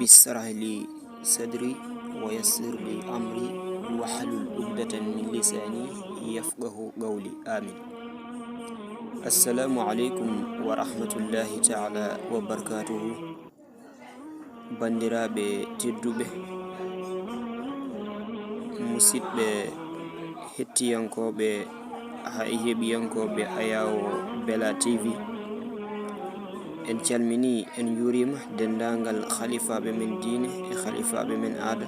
اشرح لي صدري ويسر لي أمري واحلل عقدة من لساني يفقه قولي آمين. السلام عليكم ورحمة الله تعالى وبركاته. bandiraɓe tedduɓe musidɓe hettiyankoɓe heɓiyankoɓe Ayawo Bella TV, en calmini en jurima dendagal khalifaɓe men diine e khalifaɓe men aada,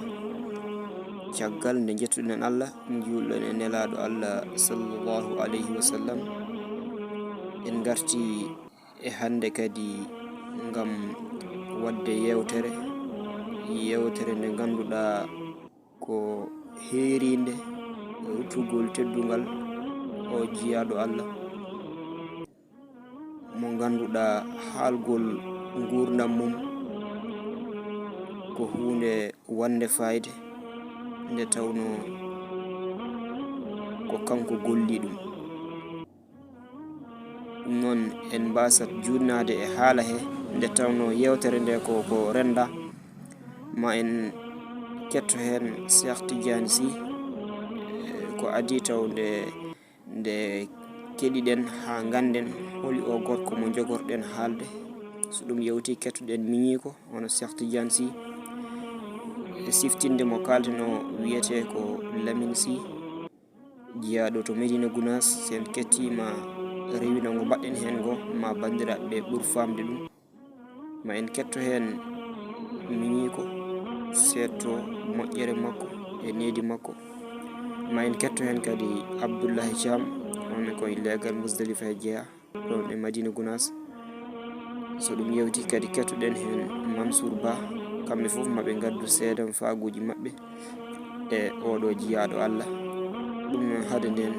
caggal nde jettuɗen Allah julɗen e nelaɗo Allah sallallahu alayhi wa sallam. En garti e hande kadi ngam wadde yewtere nde ganduɗa ko heerinde ruttugol teddungal o jiyaɗo Allah mo ganduɗa haalgol gurdam mum ko hunde wande fayde, nde tawno ko kanko golli ɗum. Non en mbasat jurnade e haala he, nde tawno yewtere nde ko renda ma en ketto hen Cheikh Tidiane Sy ko adi taw nde keɗiɗen ha ganden holi o gorko mo jogorɗen haalde. So ɗum yewti kettoɗen miñiko hono Cheikh Tidiane Sy e siftinde mo kalteno wiyete ko Lamine Sy, jiyaɗo to Medina Gounass. Sen kettima rewina ngo mbaɗɗen hen ngo ma bandiraɓe ɓuur famde ɗum, ma en ketto hen miñiko setto moƴƴere makko e nedi makko. Ma en ketto hen kadi Abdoullahi Thiam, on koye legal Musdalifa e jeeya ɗon e Madina Gounass. So ɗum yewti kadi kettoɗen hen Mansour Ba, kamɓe foof maɓe gaddu seedam faguji maɓɓe e oɗo jiyaɗo Allah. ɗum noon hade nden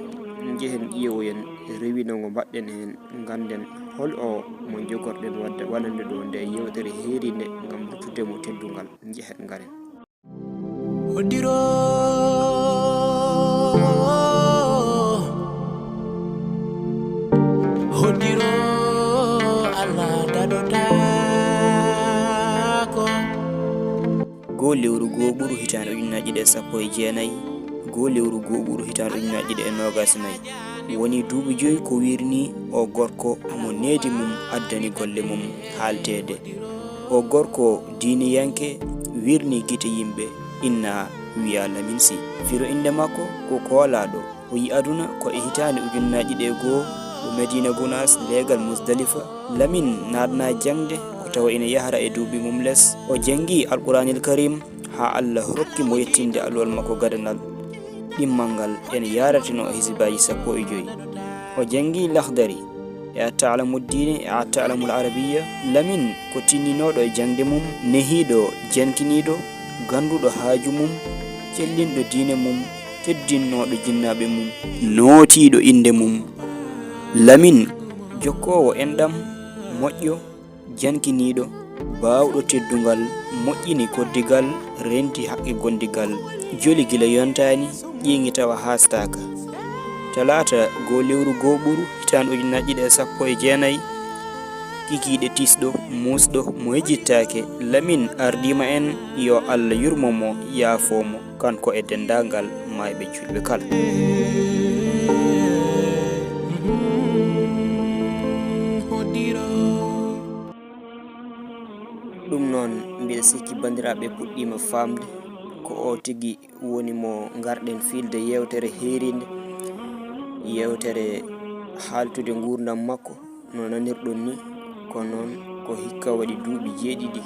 jehen ƴeewoyen rewina ngo mbaɗɗen hen ganden hol o mo jogorɗen wadde waɗande ɗo nde yewtere heerinde gam ruttude mo teddungal. Jehet garen Hodiro Allah daɗotako. go lewru goɓuru hitande ujunaje ɗe 19 go lewru goɓuru hitande ujunaje ɗe 24 woni duuɓi 5 ko wirni o gorko mo needi mum addani golle mum haaltede. O gorko diiniyanke wirni gite yimɓe inna wiya Lamine Sy. Firo inde makko ko koolaɗo, o yi aduna ko e hitande ujunaje ɗe 1 ɗo Medina Gounass legal Musdalifa. Lamine naatna jangde ko tawa ina yahra e duuɓi mum less. O jangi Alquranil Karim ha Allah hokki mo yettinde alwal makko gadanal ɗimmal ngal ene yaratino hisibaji 15. o jangi Lahdari e At-Ta'lamuddin e At-Ta'lamul Arabiyya. Lamine ko tinninoɗo e jangde mum, nehiɗo jankiniɗo, ganduɗo haaju mum, cellinɗo diine mum, teddinnoɗo jinnaɓe mum, nootiɗo inde mum. Lamine jokkowo enɗam, moƴƴo, jankiniɗo, bawɗo teddungal, moƴƴini koddigal, renti haqqe gondigal, joli gila yontani, ƴiŋi tawa hastaka. Talata go lewru goɓuru hitande ujunaje ɗe 19, kikiɗe tisɗo musɗo mo yejjittake. Lamine ardima en yo Allah yurmomo yaafomo kanko e dendagal mayɓe julɓe kala. ɗum noon mbiɗa sikki bandiraɓe puɗɗima famde ko o tigui woni mo garɗen filde yewtere heerinde, yewtere haaltude gurdam makko no nanirɗon ni. Ko noon ko hikka waɗi duuɓi 7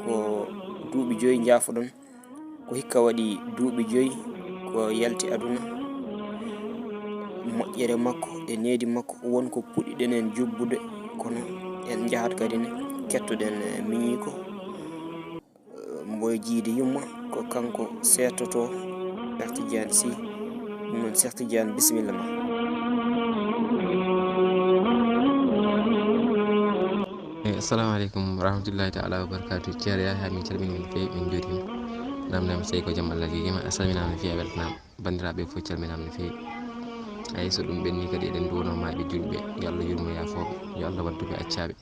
ko duuɓi 5 jaafoɗon, ko hikka waɗi duuɓi 5 ko yalti aduna. moƴƴere makko e nedi makko wonko puɗɗiɗen en jubbude, kono en jahat kadi ne kettoɗen miñiko mboye jiide yumma ko kanko settoto Cheikh Tidiane Sy. ɗum noon Cheikh Tidiane, bisimilla ma. Assalamu alaikum warahmatullahi ta'ala wabarakatuh. Ceerno Yahya min calmini min feewi, min juurima, namdama sey ko jaam Allah jogima. A salminama no feewi, a weltanama, bandiraɓe fof calminama no feewi. Ay so ɗum ɓenni kadi eɗen duwono maɓe julɓe, yo Allah yurmo yafoɓe, yo Allah wadduɓe accaɓe.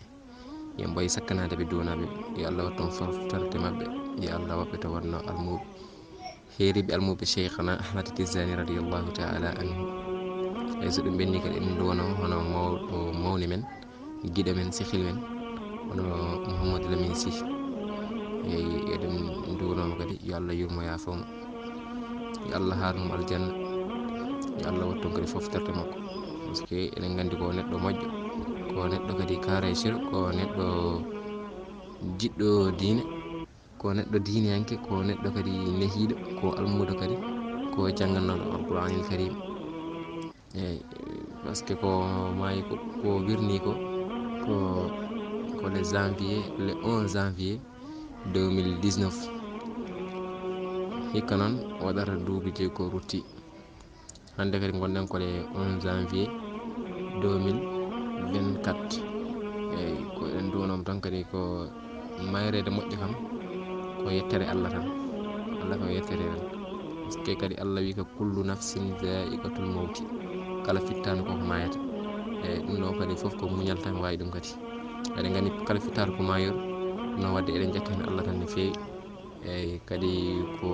yo mboye sakkanade ɓe duwanaɓe yo Allah watton foftorde mabɓe yo Allah waɓɓe to wonno almuɓe heeriɓe almuɓe cheikhana ahmad tijani radiallahu taala anhu e so ɗum ɓenni kadi en duwano hono mawni men giɗo men sehil men hono Mouhamadou Lamine Sy eyi eɗen duwanomo kadi yo Allah yurmo yafomo yo Allah haarnumo aljanna yo Allah watton kadi foftorde makko par ce que eɗen gandi ko neɗɗo moƴƴo ko neɗɗo kadi kaara e siro ko neɗɗo jiɗɗo diine ko neɗɗo diiniyanke ko neɗɗo kadi nehiiɗo ko almudo kadi ko janggannoɗo alqouranil karim eyi par ce que ko maayi ko wirni ko le janvier le 11 janvier 2019 hikka noon waɗata duuɓi joyi ko rutti hande kadi gonɗen ko le 11 janvier 2024 eyi ko eɗen duwanoma tan kadi ko mayrede moƴƴo kam ko yettere Allah tan Allah kam yettere tan par ce que kadi Allah wi ko kullu nafsin zaiqatul mawti kala fittanu koko mayata eyi ɗum ɗo kadi foof ko muñal tan wawi ɗum kadi eɗen gandi kala fittaru ko mayor no wadde eɗen jetta hen Allah tan no fewi eyi kadi ko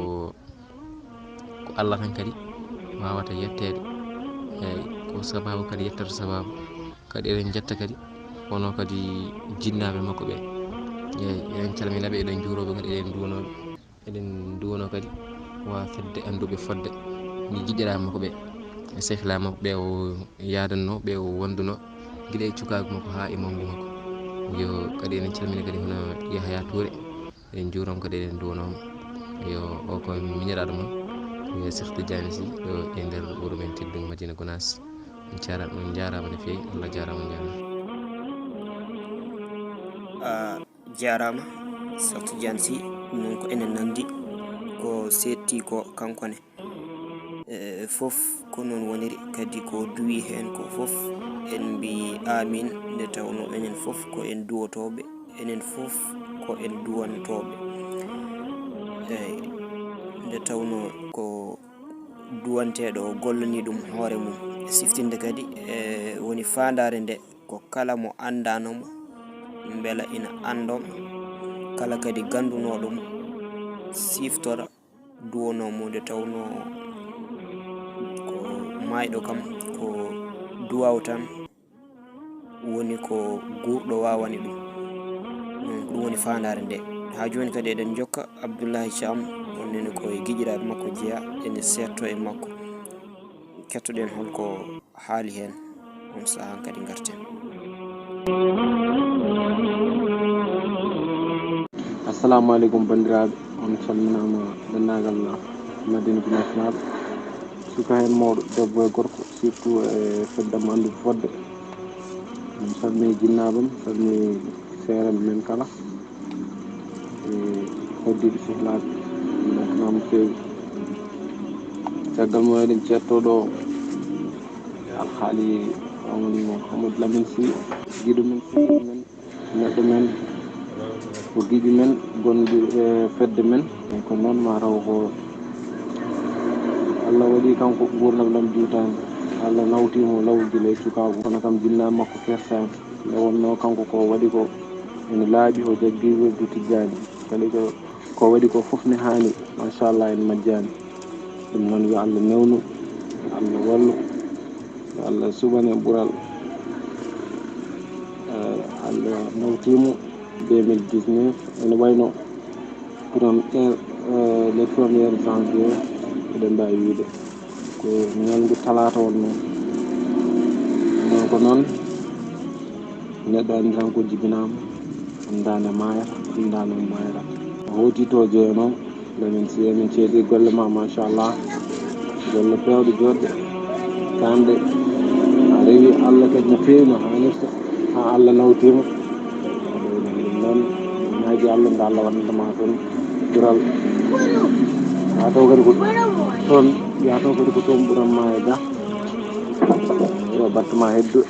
Allah tan kadi wawata yettede eyi ko sababu kadi yettata sababu kadi eɗen jetta kadi wono kadi jinnaɓe makko ɓe eyi eɗen calminaɓe eɗen juuroɓe kadi eɗen duwano kadi wa fedde anduɓe fodde ni jiɗiraɓe makko ɓe e sehlaɓe makko ɓe o yadanno ɓe o wonduno guiɗa e cukagu makko ha e mawgu makko yo kadi eɗen calmina kadi hono Yahaya Touré eɗen juuromo kadi eɗen duwanomo yo o ko miñiraɗo moon yo Cheikh Tidiane Sy ɗo e nder wuuro men teddugo Madina Gounass on jarama no fewi Allah jarama on jarama jarama Cheikh Tidiane Sy non ko enen nandi ko setti ko kankone fof ko non woniri kadi ko duwi hen ko fof en mbi amin nde tawno enen fof ko en duwotoɓe enen fof ko en duwantoɓe eyi nde tawno ko duwanteɗo o gollani ɗum hoore mum e siftinde kadi woni fandare nde ko kala mo andanomo beela ina andom kala kadi gandunoɗomo siftora duwanomo nde tawno ko mayɗo kam ko duwaw tan woni ko gurɗo wawani ɗum ɗum woni fandare nde ha joni kadi eɗen jokka Abdoullahi Thiam onnene koye guiƴiraɓe makko jeeya ene setto e makko kettoɗen holko haali hen on saaha kadi garten. assalamu aleykum bandiraɓe on calminama dendagal Madina Gounass naɓe suka hen mawɗo debbo e gorko surtout e feddam andude fodde mi salmini jinnaɓam salmini seereɓe men kala e hoddiɓe sehlaɓe beltanama fewi caggal mum eɗen cettoɗo alhaali woni Mouhamadou Lamine Sy guiɗo men sehil men neɗɗo men ko giƴi men gonɗi e fedde men e ko noon mataw ko Allah waɗi kanko gurdam ɗam juutani Allah nawtimo lawguel e cukagu kono kam jinnaɓe makko kersani nde wonno kanko ko waɗi ko ene laaɓi o jaggi wirdu tijjani kadi ko waɗi ko foof ne hani machallah en majjani ɗum noon yo Allah newnu yo Allah wallu yo Allah suɓane ɓuural Allah nawtimo 2019 ene wayno le 1er janvier eɗen mbawi wiide ko ñalngu talata wonno non ko noon neɗɗo andi tan ko jibinama andane mayata andane mayata howti to jeeyano Lamine Sy emin ceeɗi golle ma machallah golle pewɗe joɗɗe kande a rewi Allah kadi no fewi no hannirta ha Allah nawtima ɗum noon ñaaji Allah nde Allah waɗantama toon ɓuural yataw kadi ko toon yataw kadi ko toon ɓuuranma e ga yo battuma heddu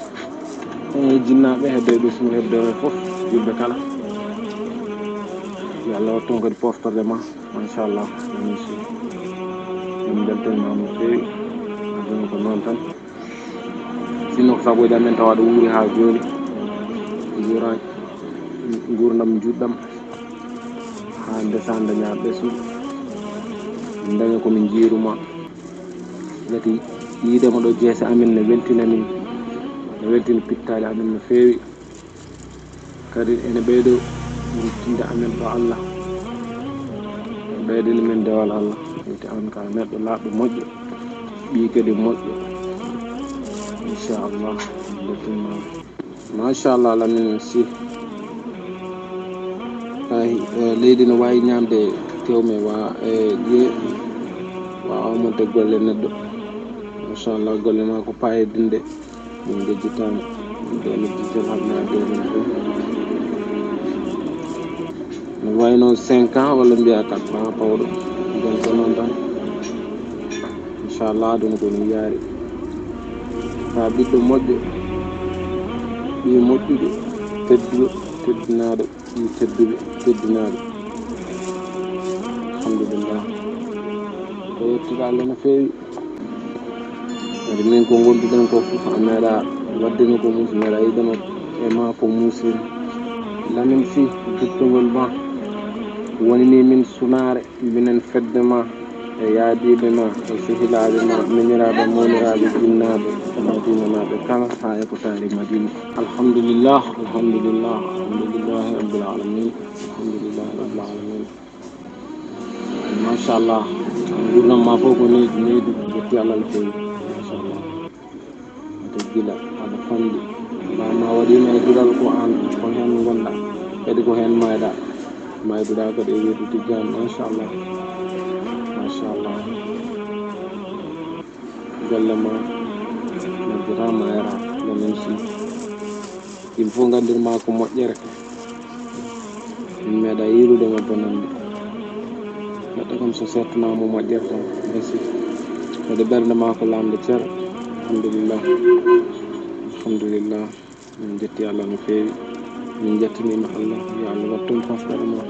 e jinnaɓe heddo e ɓesgu heddo e foof yimɓe kala yo Allah watton kadi poftorde ma machallah Lamine Sy min beltanimama no fewi aduna ko noon tan sinno ko sagoji amen tawa ɗo wuuri ha joni jurani gurdam juɗɗam ha ndesanda ñaa ɓesdu daña komin jiiruma gati yiidema ɗo jeese amin ne weltina min ne weltina pittali amin no feewi kadi ene ɓeydo ruttinde amin ɗo Allah ɓeydini min dewal Allah ete on ka neɗɗo laaɓɗo moƴƴo ɓii kadi moƴƴo inchallah lettinma machallah Lamine Sy leydi no wawi ñamde kewme wawamode golle neɗɗo machallah golle ma ko payidinde min jejjitama ɓeno ditel habnade men ɗo no wayno 5 ans walla mbiya 4 ans pawɗo jon ko noon tan inchallah aduna koni yaari ha ɓiɗɗo moƴƴo ɓi moƴƴuɗo tedduɗo teddinaɗo ɓi tedduɓe teddinaɗo alhamdulillah ko yettude Allah no feewi kadi min ko gonduɗen ko fof a meeɗa waddeno ko muusi meeɗa yidano e ma ko muusiri Lamine Sy duttugol ma wonini min sunare minen fedde ma e yaadiɓe ma e sehilaɓe ma miñiraɓe mawniraɓe jinnaɓe madina naɓe kala ha e ko taari madina alhamdulillah alhamdulillah alhamdulillahi rabbil alamin alhamdulillahi rabbil alamin machallah gurdam ma fof ko neydu jetti Allah no feewi machallah ade gila aɗa famɗi ma waɗino e dural ko an ko hen gonɗa kadi ko hen mayɗa mayduɗa kadi e weddude jam machallah machallah golle ma majjatama era Lamine Sy il faut gandirma ko moƴƴere min meeɗa yirudema bonande neɗɗo kam so settanama moƴƴere tan basi kadi ɓerde ma ko lamde ceer alhamdulillah alhamdulillah min jetti Allah no feewi min jettinima Allah yo Allah wattum fafɗere ma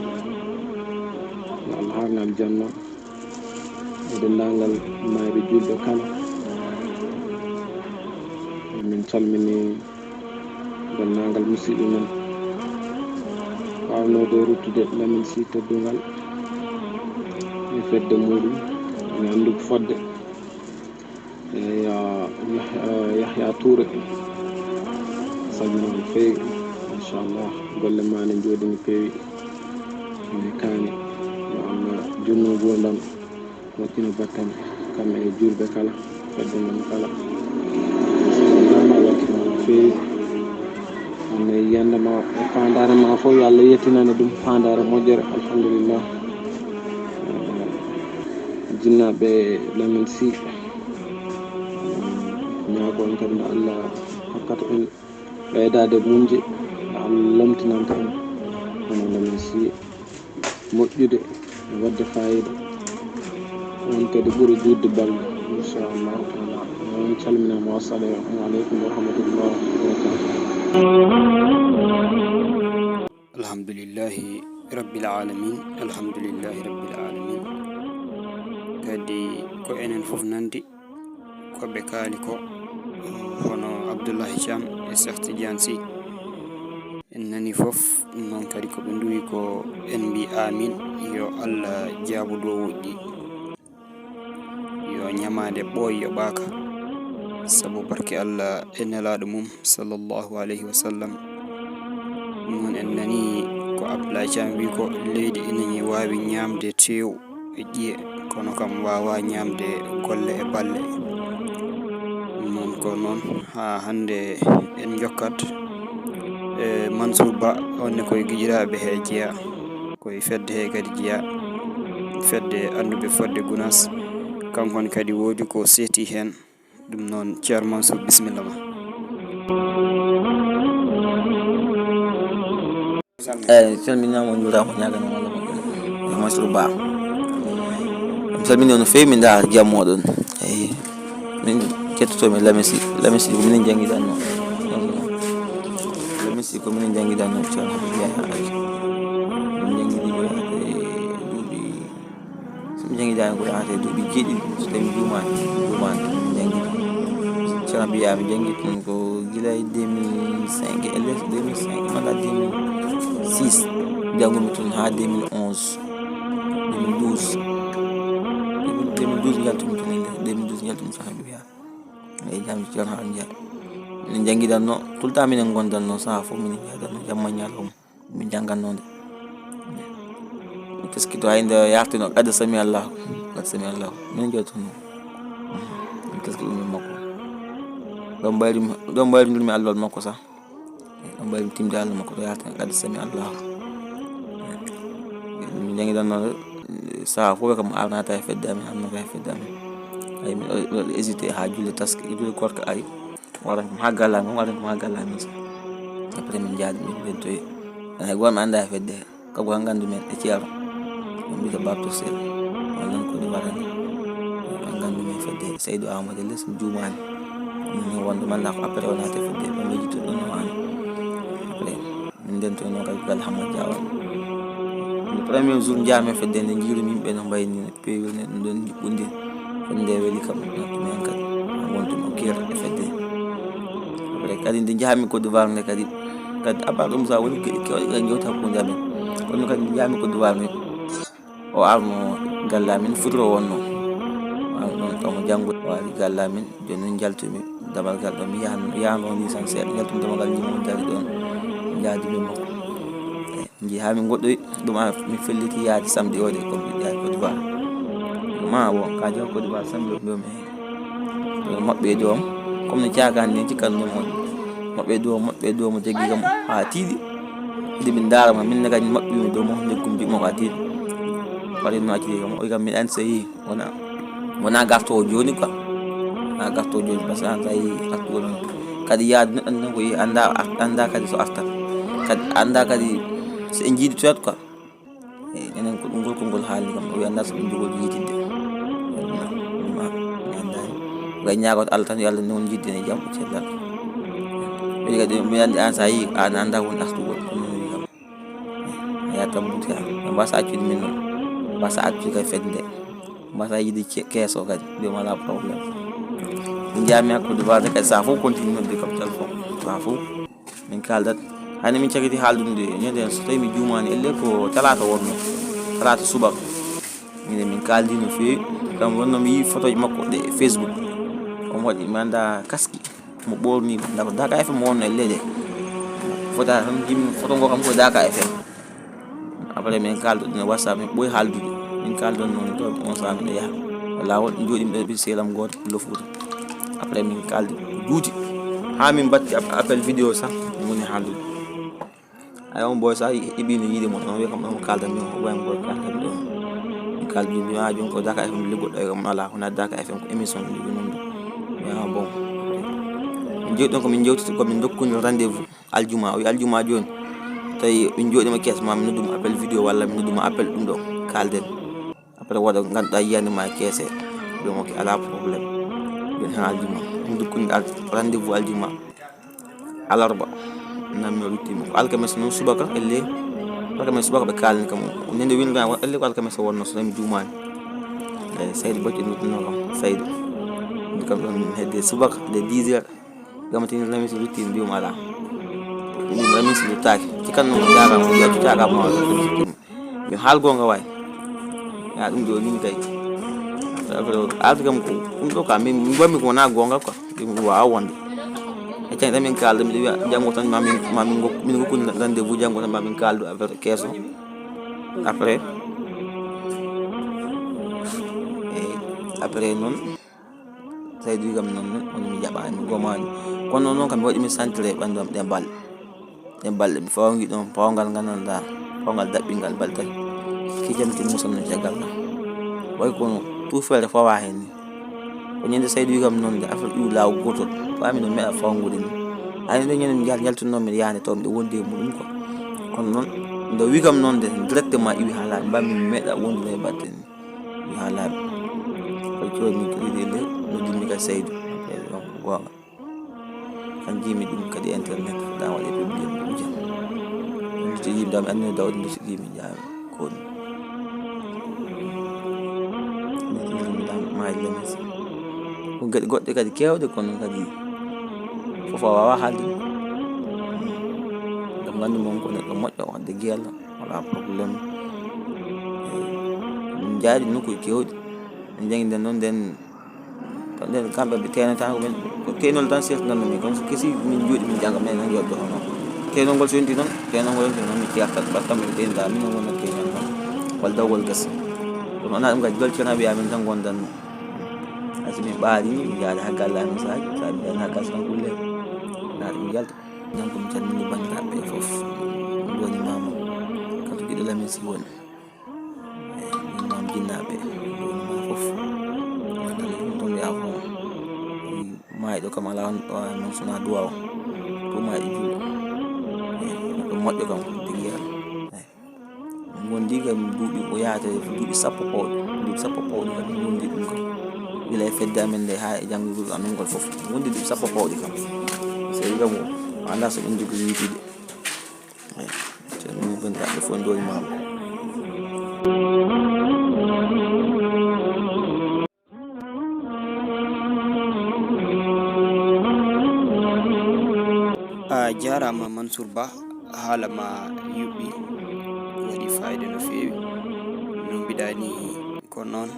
yo Allah harna aljanna e dendagal mayɓe julɓe kala min calmini dendagal musidɓe men wawnode ruttude Lamine Sy teddugal e fedde muɗum ene anduko fodde Yahya Touré salmini no feewi inchallah golle ma ne jooɗi no peewi ene kaani yo Allah junno gurdam moƴƴino battam kamɓe e julɓe kala fedde men kala ma weltima no feewi ane yiyande ma e fandare ma fof yo Allah yettinane ɗum fandare moƴƴere alhamdulillah jinnaɓe Lamine Sy ñaagon kadi nde Allah hokkata en ɓeydade munje nde Allah lamtinanta en hono Lamine Sy moƴƴude e wadde fayida on kadi ɓuuri judde balɗe inchallahu taala on calminama wassalamu aleykum wa rahmatullahi wa barakatuh alhamdulillahi rabbil alamin alhamdulillahi rabbil alamin kadi ko enen fof nandi koɓe kaali ko hono Abdoullahi Thiam e Cheikh Tidiane Sy en nani fof noon kadi koɓe duwi ko en mbi amin yo Allah jaabu dow woƴƴi yo ñamade ɓooy yo ɓaaka sabu barke Allah e nelaɗo mum sallallahu alayhi wa sallam noon en nani ko Abdoullahi Thiam wi ko leydi ina wawi ñamde tew e ƴiye kono kam wawa ñamde golle e balle non ko noon ha hande en jokkat e Mansour Ba onne koye guiƴiraɓe he jeeya koye fedde he kadi jeeya fedde anduɓe fodde Gounass kankone kadi woodi ko seeti hen ɗum noon ceerno Mansour bisimilla ma calminama on juurama ñaganama Allah moƴƴere Mansour Ba mi salmini on no fewi min da jam moɗon eyi min kettotomi Lamine Sy ko minen jangguidanno Lamine Sy ko minen jangguidanno ceerno Yaya Aji min jangguiɗi ko yahate duuɓi somi jangguidani ko yahate duuɓi jeeɗiɗi so tawi jumani min jangguiɗi ceerno mi jangguiɗin ko guila 2005 LS 2005 malla 2006 2006 jangumi toon ha 2011 2012 jaltumi toon inde 2012 jaltumi toon ha Duya jamji ceerno ha Ndiaye min jangidanno tout le temps minen gondanno saha fof minen jaadanno jamma ñalawma min janganno nde puisque to hayde yartino qad sami Allah min jottuno puisque ɗum makko ɗon mbayrindirmi allol makko sa ɗon mbayrim timde Allah makko to yartino qad sami Allah min jangidanno saha fof kam arnata e fedde amin annata e fedde amin ay min hésité ha julle taske julle korka ari waran kam ha gallami sa après min jaadi min bentoyi hay gonmi anda e fedde kago han gandu men e ceero on mbiyata babto sel non ko di warani an gandu men fedde Seydou Amadou les juumani min wonde man la ko après on ate fedde be meji to don wani après min dento no gal Hamad Diawa le premier jour jaame fedde ne jiiru min be no mbayni pewil ne don jibundi fedde weli kam men kat wonto mo kier e fedde après kadi ndi jaami ko duwar ne kadi abadum sa woni ko jowta ko jaami kono kadi jaami ko duwar ne o arno gallamin futuro wonno non to mo jangu wali gallamin joni jaltumi dabal gal do mi yaano ni san seedo jaltum damal ni mo dari don jaadi mi mo nji ha mi goddoy dum mi felliti yaadi samedi ode ko mi jaay ko duwar ma won ka jaw ko duwar samedi do mi mabbe doom comme ni ciagan ni ci kan mo mabbe do mo jegi gam ha tiidi min darama min naga mabbe mi do mo neggum bi mo ka tiidi pare no ci gam o gam min an sey wona garto joni quoi na garto joni parce que tay atol kadi yaad nan ko anda kadi so arta kadi anda kadi so en jiidi tuat quoi enen ko ngol haali gam o anda so ndugol jiitinde gay ñaagot Allah tan yalla non jiddene jam ci dal mi gadi mi andi an sayi an anda won astugol non ya tam muti ba sa ci min non ba sa ci kay fedde ba sa yidi keso kadi be mala problème njami ko do ba kay sa fo continue de comme téléphone sa fo min kaldat hani min ciagiti haldunde ñede so tay mi jumani elle ko talata wonno talata suba min kaldi no fi kam wonno mi photo makko de Facebook on waɗi manda kaski mo ɓorni ndako Daka FM wonno e leyde fota tan jimmi photo ngo kam ko Daka FM après min kaldo ɗum e WhatsApp min ɓoyi haaldude min kaldon noon to on sa min yaha lawol jooɗi ɓe bi selam goto lofuta après min kaldi duuti ha min batti appel vidéo sax min woni haaldude ay on boy sa ibino yiide mo on wi kam on kalda min ko way mo kalda ɗo min kaldi mi ha jon ko Daka FM liggoɗo e kam ala hona Daka FM ko émission liggo non ya bon jodon ko min jewtito ko min dokkuni rendez-vous aljuma o aljuma joni tay min jodima kes ma min noduma appel vidéo walla min noduma appel dum do kalden après wada ganda yiyande ma kesse do mo ki ala problème ben aljuma min dokkuni rendez-vous aljuma alarba nam mi rutti mo alkames non subaka elle alkames subaka be kalni kam nende winga elle ko alkames wonno so mi jumani Seydou bocci no kam Seydou kam don hedde subaka de 10h gamati ni lami rutti bi mala ni lami su taaki ci kan no jaga mo ya jaga mo mi hal gonga way ya dum do ni kay algam ko do ka min bami ko na gonga ko dum wa wonde e tan min kaldo mi jango tan min ko kun rendez-vous jango tan min kaldo avec kesso après non Seydou gam non on mi jabani gomani kono non kam wadi mi centre bandam dembal mi fawangi don pawangal gananda pawangal dabbingal baltal ki jamti musam no jagal way kono tout fere fawa hen ko nyende Seydou gam non de afal yu law goto fami no me fawangude ni ani do nyene mi jaltu non mi yaane to mi wonde mudum ko kono non do wi gam non de directement iwi hala mbami meda wonde le batten wi hala ko joni kridi le mi ka Seydou gonga kan jimi dum kadi internet da wadi public dum jam ci yim dam anne dawd mi ci mi jaam ko ni dam may lemes ko gadi godde kadi kewde kono kadi fofa wawa halde sabu nganndi mon ko neɗɗo moƴƴo wax dëgg yàlla wala probléme. Min jaaɗi nokkuji keewɗi min janginden noon nden kamɓe ɓe tenata ko keynol tan seftanno min kon so kesi min jooɗi min janga min nan yoddo hono keynol ngol so yonti noon keynol ngol yonti noon mi certat battam min keynda min wona keynol noon wal dawgol gas ɗum ana ɗum kadi jolciraɓe yamin tan gondanno asi min ɓaari min jaade ha galle amin saji sa mi jani ha gas tan kulle naɗe mi yalta jam ko mi calmini bandiraɓe fof woni mama kadi giɗo lamin si woni min mam jinnaɓe woni ma fof ɗum yaafo maayiɗo kam ala noon sona duwa o to maayiɗo juuɗo ɗum moƴƴo kam digi yalla min gondi kam duuɓi o yahata duuɓi sappo pawɗi kam min gondi ɗum kam gila e fedde amen nde ha e janngugol amen ngol fof min gondi duuɓi sappo pawɗi kam sey kam o anda so ɗum jogi wiitide min bandiraɓe fof ndoli mama a jarama Mansour Ba, haala ma yuɓɓi waɗi fayida no feewi no mbiɗani ko noon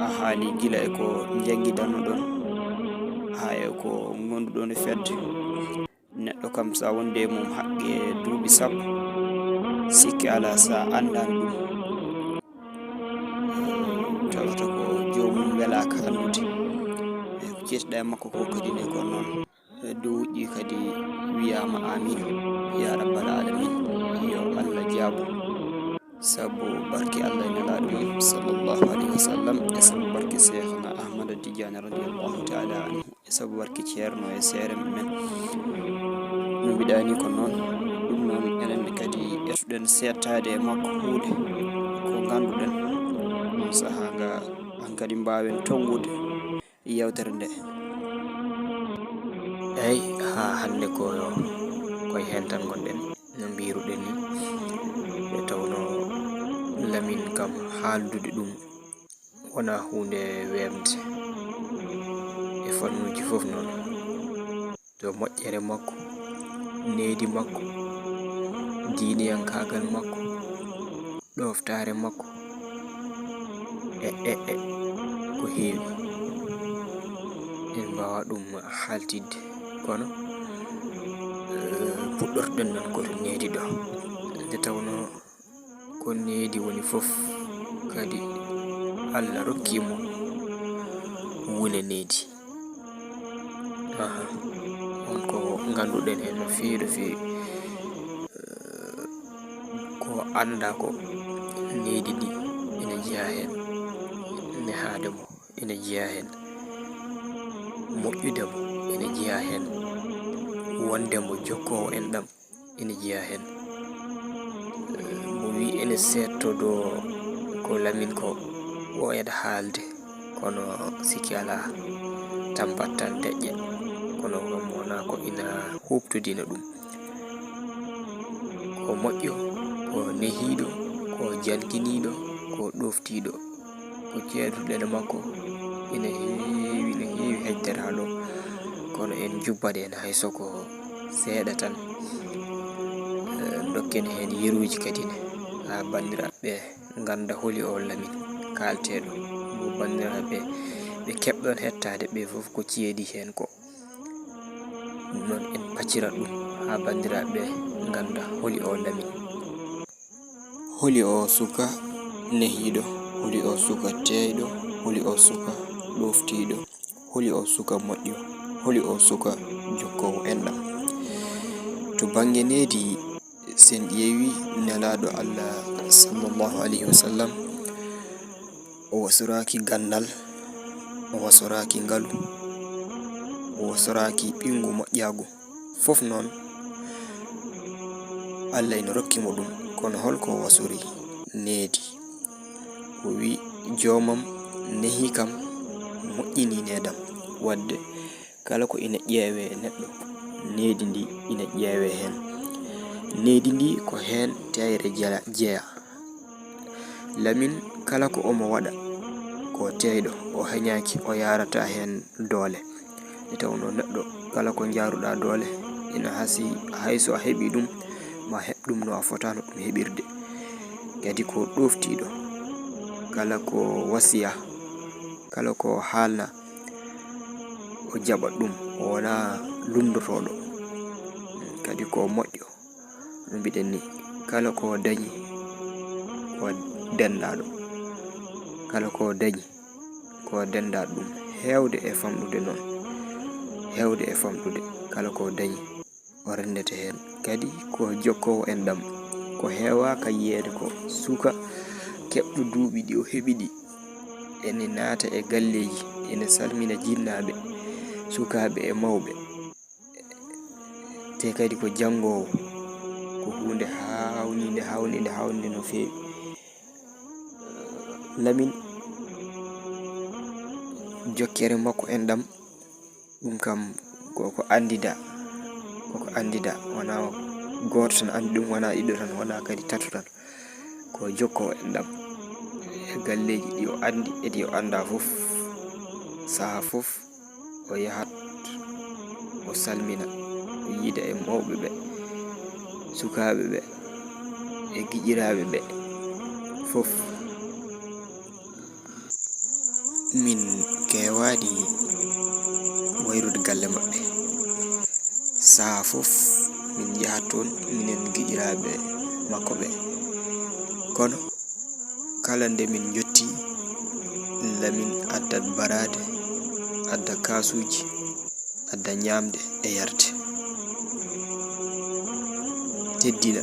a haali gila e ko jangguidanno ɗon ha e ko gonduɗon e fedde neɗɗo kam sa wonde mum haqqe duuɓi sappo sikki ala sa andani ɗum tawata ko jomum welaka andude e ko cettiɗa e makko ko kadi ne ko noon duuƴi kadi wiyama amin ya rabbal alamin yo Allah jaabu sabu barke Allah e nelaɗo mum sallllahu alayhi wa sallam e sabu barke cheikhna Ahmada Tidiane radiallahu taala anhu e sabu barke ceerno e seere men no mbiɗani ko noon ɗum noon enen kadi ƴettuɗen settade e makko huude ko ganduɗen on saaha nga an kadi mbawen tongude yewtere nde eyyi ha hande koye hen tan gonɗen no mbiruɗen ni e tawno lamin kam haaldude ɗum wona hunde wemde e fannuji fof noon to moƴƴere makko needi makko diiniyankagal makko ɗoftare makko ko heewi en mbawa ɗum haltidde kono puɗɗorɗen noon koto needi ɗo nde tawno ko needi woni fof kadi Allah rokkimo wune needi on ko ganduɗen hen no feewi no feewi ko anda ko needi ɗi ene jeeya hen nehade mo ene jeeya hen moƴƴude mo ene jeeya hen wonde mo jokkowo en ɗam ene jeeya hen mo wi ene settodo ko lamin ko o eɗa haalde kono sikki ala tampattan deƴƴe kono kam wona ko ina huɓtodina ɗum ko moƴƴo ko nehiɗo ko jalkiniɗo ko ɗoftiɗo ko ceeduɗen makko ina heewi no heewi heddere ha ɗo kono en jubbade en hay soko seeɗa tan dokken hen yeruji kadi ne ha bandiraɓe ganda holi o lamin kalteɗo mo bandiraɓe ɓe keɓɗon hettade ɓe fof ko ceedi hen ko non en paccirat ɗum ha bandiraɓe ganda holi o lamin holi o suka nehiɗo holi o suka teyɗo holi o suka ɗoftiɗo holi o suka moƴƴo holi o suka jokkowo enɗam to bange needi sen ƴeewi nelaɗo Allah sallllahu alayhi wa sallam o wasoraki gandal o wasoraki ngalu o wasoraki ɓingu moƴƴagu fof noon Allah ina rokkimo ɗum kono holko wasori needi o wi jomam nehi kam moƴƴini nedam wadde kala ko ina ƴeewe neɗɗo needi ndi ina ƴeewe hen needi ndi ko hen teyre jeeya lamin kala ko omo waɗa ko teyɗo o heñaki o yarata hen doole e tawno neɗɗo kala ko jaruɗa doole ina hasi hayso a heɓi ɗum ma heɓ ɗum no a fotano ɗum heɓirde. Kadi ko ɗoftiɗo, kala ko wasiya, kala ko haalna o jaɓa ɗum, o wona lundotoɗo. Kadi ko moƴƴo no mbiɗen ni, kala ko dañi ko dendaɗo, kala ko dañi ko dendaɗo ɗum hewde e famɗude noon, hewde e famɗude kala ko dañi o rendete hen. Kadi ko jokkowo enɗam, ko hewaka yiyede ko suka keɓɗo duuɓi ɗi o heɓi ɗi ene naata e galleji, ene salmina jinnaɓe, sukaɓe e mawɓe, te kadi ko jangowo, ko hunde hawnide no fewi. Lamin jokkere makko enɗam ɗum kam koko andida, wona goto tan andi ɗum, wona ɗiɗo tan, wona kadi tato tan. Ko jokkowo enɗam e galleji ɗi o andi e ɗi o anda fof. Saha fof o yahat o salmina, o yiida e mawɓe ɓe, sukaɓe ɓe e giƴiraɓe ɓe fof. Min kewani wayrude galle maɓɓe, saha fof min jahat toon minen giƴiraɓe makko ɓe, kono kala nde min jotti Lamin addat barade, adda kasuji, adda ñamde e yarde, teddina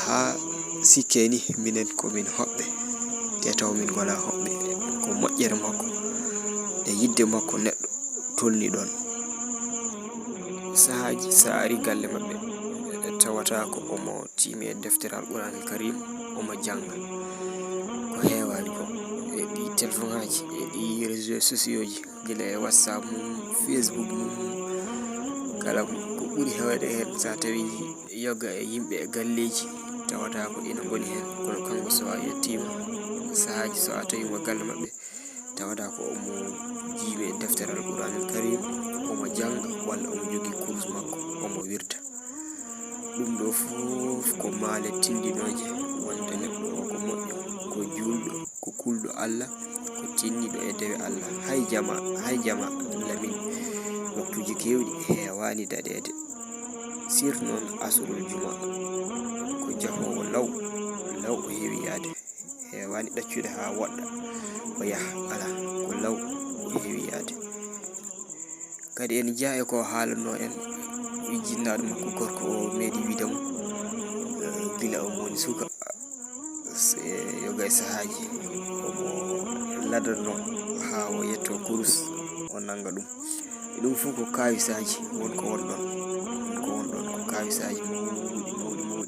ha sikke ni minen komin hoɓɓe, te taw min gona hoɓɓe. Ko moƴƴere makko e yidde makko neɗɗo tolni ɗon. Sahaji sa ari galle maɓɓe tawata ko omo tiimi e deftere Alqur'anul Karim omo janga ko hewani ko e ɗi téléphone ngaji e ɗi réseaux sociaux ji, gila e WhatsApp mum, Facebook mum, kala ko ɓuri hewede hen. Sa tawi yoga e yimɓe e galleji tawata ko ina goni hen, kono kanko so a yettima sahaji so a tawimo galle maɓɓe tawata ko omo jiiwe e deftere Alqur'anul Karim omo janga, walla omo jogi kurus makko omo wirda. Ɗum ɗo fof ko maale tindinoje wonde neɗɗo o ko moƴƴo, ko julɗo, ko kulɗo Allah, ko tinniɗo e dewe Allah. Hay jama Lamin waktuji kewɗi hewani daɗede, sir noon asrul juma, ko jahowo law o heewi yaade, hewani ɗaccude ha woɗɗa o yaha, ala ko law o heewi yaade. Kadi en jaa e ko haalanno en jinnaɗo makko gorko o meeɗi widamo gila omo woni suka, yoga e sahaji omo ladanno ha o yetto kurus o nanga ɗum. Ɗum fu ko kawisaji wonko wonɗon, ko kawisaji mawɗi.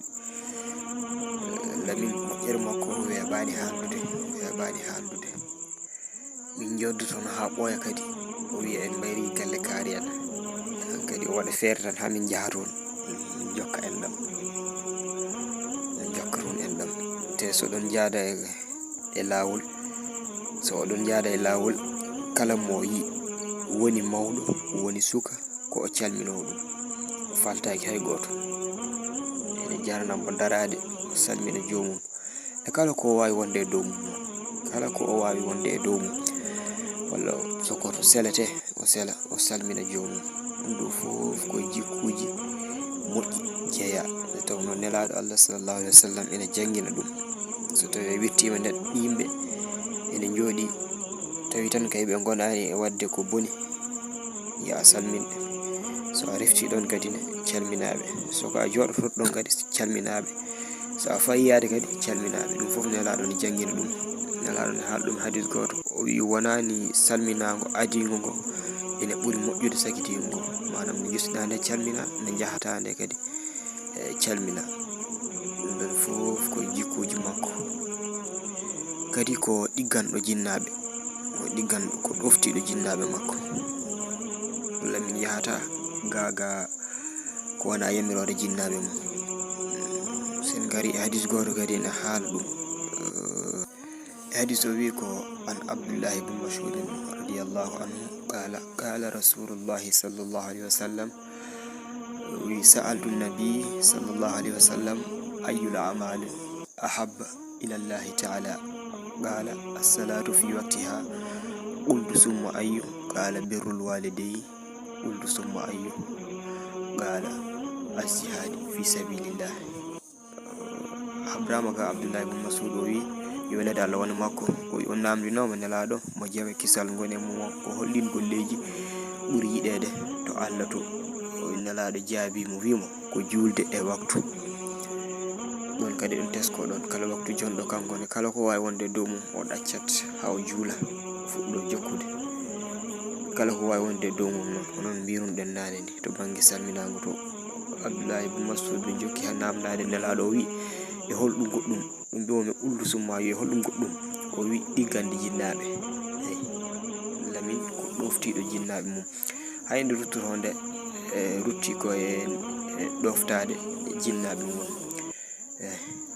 Lamin moƴƴere makko weɓani handude. Min joddotono ha ɓooya kadi o wiya en mayri galle kaari en, kadi o waɗa feere tan hamin jaha toon min jokka enɗam, te so ɗon jaada e lawol, so oɗon jaada e lawol, kala mo yi woni mawɗo, woni suka, ko o calmino ɗum, o faltaki hay goto. Ene jarnamo darade o salmina jomum e kala ko wawi wonde e dow mum, walla sokoto selete o sela o salmina jomum. Ɗum ɗo fof koye jikkuji moƴƴi jeeya, nde tawno nelaɗo Allah sallallahu alaihi wa sallam ene jangina ɗum. So tawi a wittima yimɓe ene jooɗi, tawi tan kay ɓe gonani e wadde ko boni, ya salminɓe. So a refti ɗon kadi ne calminaɓe, soko a jooɗoto ɗon kadi calminaɓe, so a fayyade kadi calminaɓe. Ɗum fof nelaɗo ne jangina ɗum, nelaɗo ne haala ɗum hadis goto, o wi wonani salminago adigo ngo ene ɓuuri moƴƴude sakitigo ngo, manam nde justiɗa nde calmina, nde jahata nde kadi calmina. Ɗum ɗon fof koye jikkuji makko. Kadi ko ɗigganɗo jinnaɓe, ko ɗoftiɗo jinnaɓe makko. Lamin yahata gaga ko wona yamirore jinnaɓe mum. Sen gari e hadis goto kadi ene haala ɗum. Hadis o wi ko an Abdullah ibn Mas'ud radiyallahu anhu qala qala rasulullahi sallallahu alaihi wasallam, سألت النبي صلى الله عليه وسلم أي الأعمال أحب إلى الله تعالى قال الصلاة في وقتها قلت ثم أي قال بر الوالدين قلت ثم أي قال الجهاد في سبيل الله. Abraham ga Abdullah ibn Mas'ud o wi yo leda Allah woni makko o on namdinoma nelaɗo mo jeewe kisal ngoni mo ko hollin golleji ɓuri yiɗede to Allah to o nelaɗo jaabi mo wimo ko julde e waktu ɗon kadi ɗum tesko ɗon kala waktu jonɗo kanko ne kala ko wawi wonde dow mum o ɗaccat ha o juula fuɗɗo jokkude kala ko wawi wonde dow mum noon onon mbirunɗen nane ni to banggue salminago to Abdullah ibn Mas'ud jokki ha namdade nelaɗo o wi e holɗum goɗɗum ɗum ɓe uldu summa e holɗum goɗɗum o wi ɗiggande jinnaɓe lamin ko ɗoftiɗo jinnaɓe mum hayde ruttoto nde rutti ko e ɗoftade jinnaɓe mum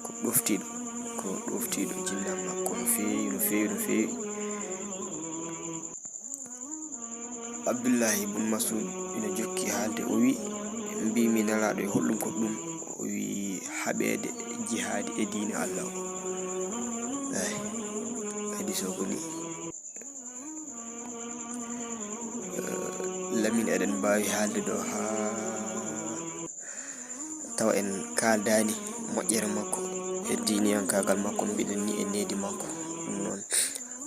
ko ɗoftiɗo jinnaɓe makko no fewi. Abdullah ibn Mas'ud ina jokki haalde o wi mbimi nelaɗo e holɗum goɗɗum o wi haɓede jihadi e diine Allah kadi sogoni lamin eɗen mbawi haalde ɗo ha tawa en kaldani moƴƴere makko e diiniyankagal makko mbiɗen ni e nedi makko ɗum noon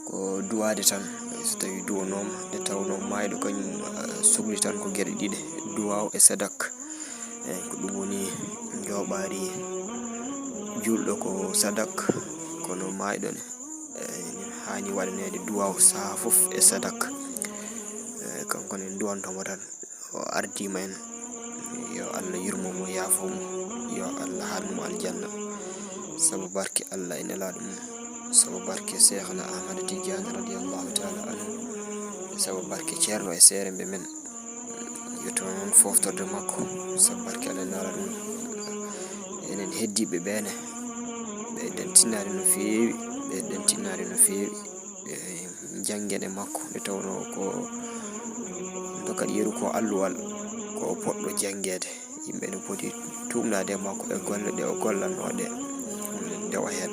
ko duwade tan so tawi duwanoma nde tawno mayɗo kañum sohli tan ko gueɗe ɗiɗi duwaw e sadak ko ɗum woni joɓari julɗo ko sadak kono mayɗon hani waɗanede duwaw saha foof e sadak kanko ne duwantomo tan o ardima en yo Allah yurmomo yaafomo yo Allah harnumo aljanna sabu barke Allah e nelaɗo mum sabu barke Cheikhna Ahmad Tidiane radiyallahu ta'ala anhu sabu barke ceerno e seerembe men yoto noon foftorde makko sabu barke Allah e nelaɗo mum enen heddiɓe ɓene ɓeɗen tinnade no fewi janguene makko nde tawno ko dokat yeru ko alluwal ko poɗɗo jangede yimɓe ne poti tumnade makko e golle ɗe o gollannoɗe ndewa hen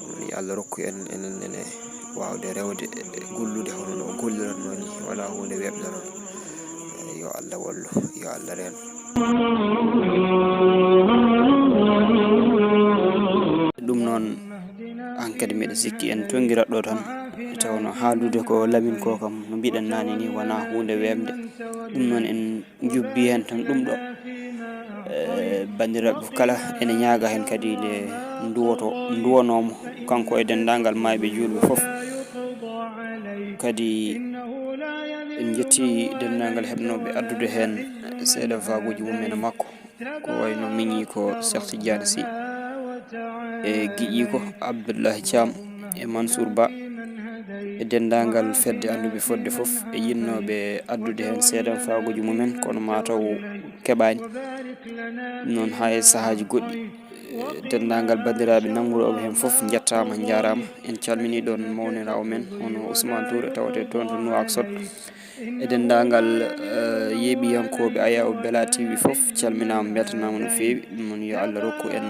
woni Allah rokku en enen wawde rewde gollude hono no golliranno ni wala hunde weɓde noon yo Allah wallu yo Allah reen ɗum noon hankadi miɗa sikki en tongirat ɗo tan tawno haalude ko lamin ko kam no mbiɗen nani ni wona hunde wemde ɗum noon en jubbi hen tan ɗum ɗo bandiraɓe kala ene ñaaga hen kadi nde duwanomo kanko e dendagal mayɓe julɓe foof kadi en jetti dendagal heɓnoɓe addude hen seeɗa faguji mumen makko ko wayno miñi ko Cheikh Tidiane Sy e giƴi ko Abdoullahi Thiam e Mansour Ba e dendagal fedde anduɓe fodde foof e yinnoɓe addude hen seeɗan faguji mumen kono mataw keɓani noon ha e sahaji goɗɗi dendagal bandiraɓe nanguɗoɓe hen foof jettama jarama en calmini ɗon mawnirawo men hono Ousmane Touré tawate toon to Nouakchott e dendagal yeeɓiyankoɓe Ayaw Bela TV foof calminama beltanama no fewi ɗum noon yo Allah rokku en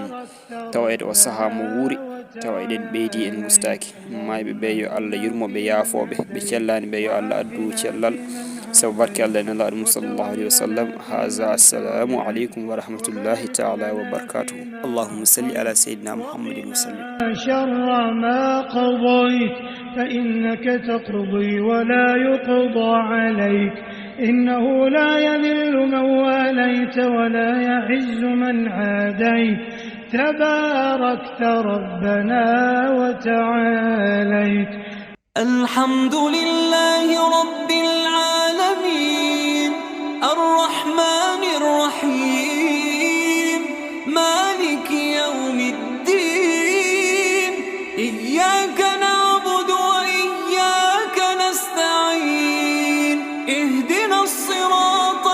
tawede o saaha mo wuuri tawa eɗen ɓeydi en gustaki mayɓe ɓe yo Allah yurmoɓe yaafoɓe ɓe cellani ɓe yo Allah addu cellal sabu barke Allah e nelaɗo mum sallllahu alayhi wa sallam haza assalamu aleykum wa rahmatullahi taala wa barakatuhu allahumma salli ala sayyidina muhammadin wa sallim شر ما قضيت فإنك تقضي ولا يقضى عليك إنه لا يذل من واليت ولا يعز من عاديت تباركت ربنا وتعاليت الحمد لله رب العالمين الرحمن الرحيم مالك يوم الدين إياك نعبد وإياك نستعين اهدنا الصراط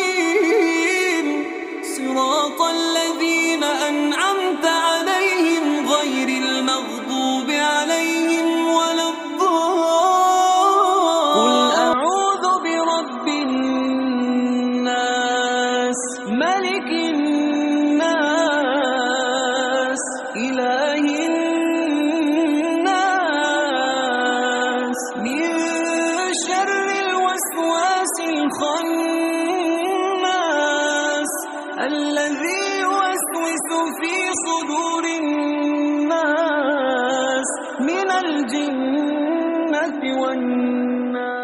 المستقيم صراط الذين أنعمت عليهم غير المغضوب عليهم ولا الضالين قل أعوذ برب الناس الذي يوسوس في صدور الناس من الجنة والناس.